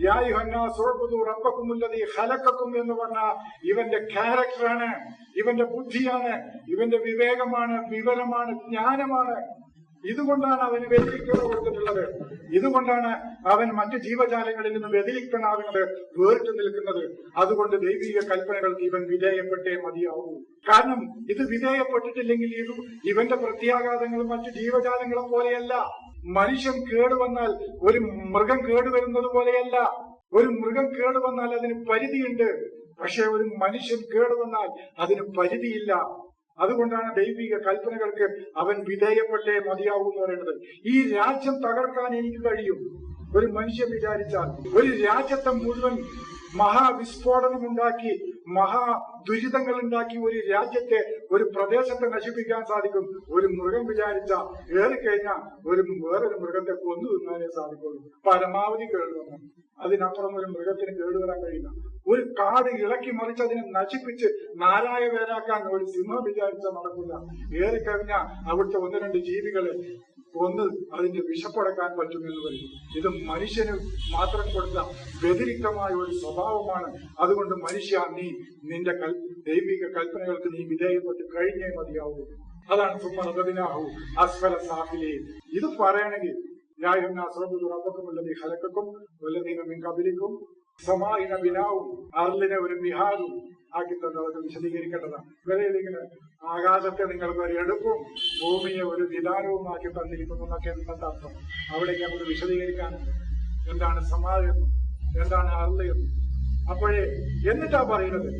യാ യുഹന്നാസ് ഉഅ്ബുദൂ റബ്ബക്കുമുല്ലദീ ഖലഖക്കും എന്ന് പറഞ്ഞ ഇവന്റെ ക്യാരക്ടറാണ്, ഇവന്റെ ബുദ്ധിയാണ്, ഇവന്റെ വിവേകമാണ്, വിവരമാണ്, ജ്ഞാനമാണ്. ഇതുകൊണ്ടാണ് അവന് വ്യതിരിക്തത കൊടുത്തിട്ടുള്ളത്. ഇതുകൊണ്ടാണ് അവൻ മറ്റു ജീവജാലങ്ങളിൽ നിന്ന് വ്യതിരിക്തനാകുന്നത്, വേറിട്ട് നിൽക്കുന്നത്. അതുകൊണ്ട് ദൈവിക കൽപ്പനകൾക്ക് ഇവൻ വിധേയപ്പെട്ടേ മതിയാവൂ. കാരണം ഇത് വിധേയപ്പെട്ടിട്ടില്ലെങ്കിൽ ഇവന്റെ പ്രത്യാഘാതങ്ങൾ മറ്റു ജീവജാലങ്ങളെ പോലെയല്ല. മനുഷ്യൻ കേടുവന്നാൽ ഒരു മൃഗം കേടുവരുന്നത് പോലെയല്ല. ഒരു മൃഗം കേടുവന്നാൽ അതിന് പരിധിയുണ്ട്, പക്ഷെ ഒരു മനുഷ്യൻ കേടുവന്നാൽ അതിന് പരിധിയില്ല. അതുകൊണ്ടാണ് ദൈവിക കൽപ്പനകൾക്ക് അവൻ വിധേയപ്പെട്ടേ മതിയാവൂ എന്ന് പറയുന്നത്. ഈ രാജ്യം തകർക്കാൻ എനിക്ക് കഴിയും. ഒരു മനുഷ്യൻ വിചാരിച്ചാൽ ഒരു രാജ്യത്തെ മുഴുവൻ മഹാവിസ്ഫോടനം ഉണ്ടാക്കി, മഹാ ദുരിതങ്ങൾ ഉണ്ടാക്കി ഒരു രാജ്യത്തെ, ഒരു പ്രദേശത്തെ നശിപ്പിക്കാൻ സാധിക്കും. ഒരു മൃഗം വിചാരിച്ച ഏറിക്കഴിഞ്ഞാൽ വേറൊരു മൃഗത്തെ കൊന്നു തിന്നാനേ സാധിക്കുള്ളൂ. പരമാവധി കേടുവന്നു. അതിനപ്പുറം ഒരു മൃഗത്തിന് കേടുവരാൻ കഴിയില്ല. ഒരു കാട് ഇളക്കി മറിച്ച് അതിനെ നശിപ്പിച്ച് നാലായ പേരാക്കാൻ ഒരു സിംഹം വിചാരിച്ചാൽ നടക്കില്ല. ഏറിക്കഴിഞ്ഞാൽ അവിടുത്തെ ഒന്ന് രണ്ട് ജീവികളെ ഒന്ന് അതിന്റെ വിഷപ്പടക്കാൻ പറ്റുമെന്ന് പറയും. ഇത് മനുഷ്യന് മാത്രം കൊടുത്ത വ്യതിരിക്തമായ ഒരു സ്വഭാവമാണ്. അതുകൊണ്ട് മനുഷ്യ, നിന്റെ ദൈവിക കൽപ്പനകൾക്ക് നീ വിധേയപ്പെട്ട് കഴിഞ്ഞേ മതിയാവൂ. അതാണ് സുമ്മറബിനാഹു അസ്ഫല സാഫിലേ. ഇത് പറയണമെങ്കിൽ അർലിനെ ഒരു മിഹാദും ആക്കി തന്നത് വിശദീകരിക്കേണ്ടതാണ്. വിലയിലിങ്ങനെ ആകാശത്തെ നിങ്ങൾക്ക് ഒരു എടുപ്പും ഭൂമിയെ ഒരു വിധാനവും ആക്കി തന്നിരിക്കുന്നു എന്നൊക്കെ എന്താ അർത്ഥം? അവിടേക്ക് നമുക്ക് വിശദീകരിക്കാനുണ്ട്. എന്താണ് സമാധം, എന്താണ് അർല്. അപ്പോഴേ എന്നിട്ടാ പറയുന്നത്,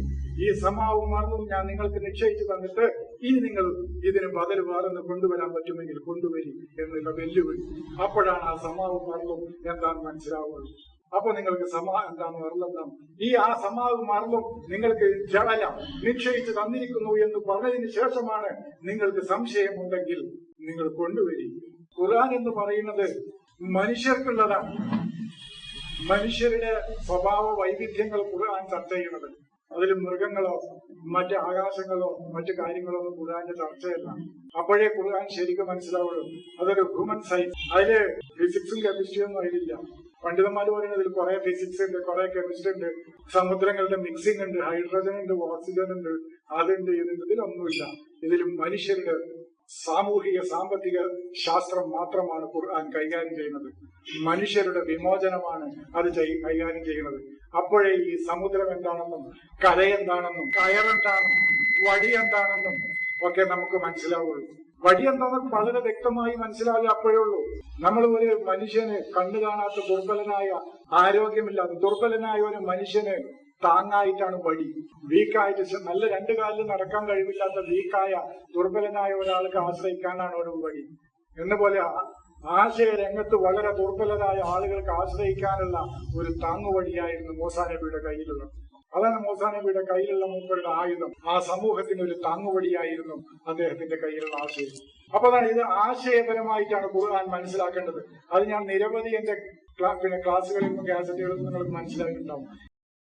ഈ സമാവും അർലും ഞാൻ നിങ്ങൾക്ക് നിശ്ചയിച്ചു തന്നിട്ട് ഇനി നിങ്ങൾ ഇതിന് ബദൽ വേറെന്ന് കൊണ്ടുവരാൻ പറ്റുമെങ്കിൽ കൊണ്ടുവരി എന്നുള്ള വെല്ലുവിളി. അപ്പോഴാണ് ആ സമാവും അർലും എന്താണെന്ന് മനസ്സിലാവുള്ളൂ. അപ്പൊ നിങ്ങൾക്ക് സമാ എന്താണ്, അർലെന്താണ്. ആ സമാവും അർലും നിങ്ങൾക്ക് ജലം നിശ്ചയിച്ചു തന്നിരിക്കുന്നു എന്ന് പറഞ്ഞതിന് ശേഷമാണ് നിങ്ങൾക്ക് സംശയമുണ്ടെങ്കിൽ നിങ്ങൾ കൊണ്ടുവരി. ഖുർആൻ എന്ന് പറയുന്നത് മനുഷ്യർക്കുള്ളതാണ്. മനുഷ്യരുടെ സ്വഭാവ വൈവിധ്യങ്ങൾ ഖുർആൻ ചർച്ച ചെയ്യുന്നത്. അതിൽ മൃഗങ്ങളോ മറ്റ് ആകാശങ്ങളോ മറ്റു കാര്യങ്ങളോ ഒന്നും ഖുർആന്റെ ചർച്ചയല്ല. അപ്പോഴേ ഖുർആൻ ശരിക്കും മനസ്സിലാവുള്ളൂ. അതൊരു ഹ്യൂമൻ സയൻസ്. അതില് ഫിസിക്സും കെമിസ്ട്രിയും ഒന്നും അതിലില്ല. പണ്ഡിതന്മാർ പറയുന്നത് ഇതിൽ കുറെ ഫിസിക്സ് ഉണ്ട്, കുറെ കെമിസ്ട്രി ഉണ്ട്, സമുദ്രങ്ങളുടെ മിക്സിംഗ് ഉണ്ട്, ഹൈഡ്രജൻ ഉണ്ട്, ഓക്സിജൻ ഉണ്ട്, അതുണ്ട്, ഇതുണ്ട്. ഇതിലൊന്നുമില്ല. ഇതിൽ മനുഷ്യരുടെ സാമൂഹിക സാമ്പത്തിക ശാസ്ത്രം മാത്രമാണ് ഖുർആൻ കൈകാര്യം ചെയ്യുന്നത്. മനുഷ്യരുടെ വിമോചനമാണ് അത് കൈകാര്യം ചെയ്യുന്നത്. അപ്പോഴേ ഈ സമുദ്രം എന്താണെന്നും കരയെന്താണെന്നും കയറെന്താണെന്നും വടി എന്താണെന്നും ഒക്കെ നമുക്ക് മനസ്സിലാവുള്ളൂ. വടി എന്താണെന്ന് വളരെ വ്യക്തമായി മനസ്സിലാവില്ല. അപ്പോഴേ ഉള്ളൂ. നമ്മൾ ഒരു മനുഷ്യന് കണ്ണു കാണാത്ത ദുർബലനായ, ആരോഗ്യമില്ലാത്ത ദുർബലനായ ഒരു മനുഷ്യന് താങ്ങായിട്ടാണ് വടി. വീക്കായിട്ട് നല്ല രണ്ടു കാലിൽ നടക്കാൻ കഴിവില്ലാത്ത വീക്കായ ദുർബലനായ ഒരാൾക്ക് ആശ്രയിക്കാനാണ് ഒരു വടി. എന്നപോലെ ആശയ രംഗത്ത് വളരെ ദുർബലരായ ആളുകൾക്ക് ആശ്രയിക്കാനുള്ള ഒരു താങ്ങുവടിയായിരുന്നു മൂസാ നബിയുടെ കയ്യിലുള്ളത്. അതാണ് മൂസാ നബിയുടെ കയ്യിലുള്ള മൂപ്പരുടെ ആയുധം. ആ സമൂഹത്തിന് ഒരു താങ്ങുവടിയായിരുന്നു അദ്ദേഹത്തിന്റെ കയ്യിലുള്ള ആശയം. അപ്പൊ അതാണ് ഇത് ആശയപരമായിട്ടാണ് ഖുർആൻ മനസ്സിലാക്കേണ്ടത്. അത് ഞാൻ നിരവധി എന്റെ ക്ലാസ്സുകളിൽ നിന്നും കാസറ്റുകളിൽ നിന്നും നിങ്ങൾക്ക് മനസ്സിലാക്കിയിട്ടുണ്ടാവും.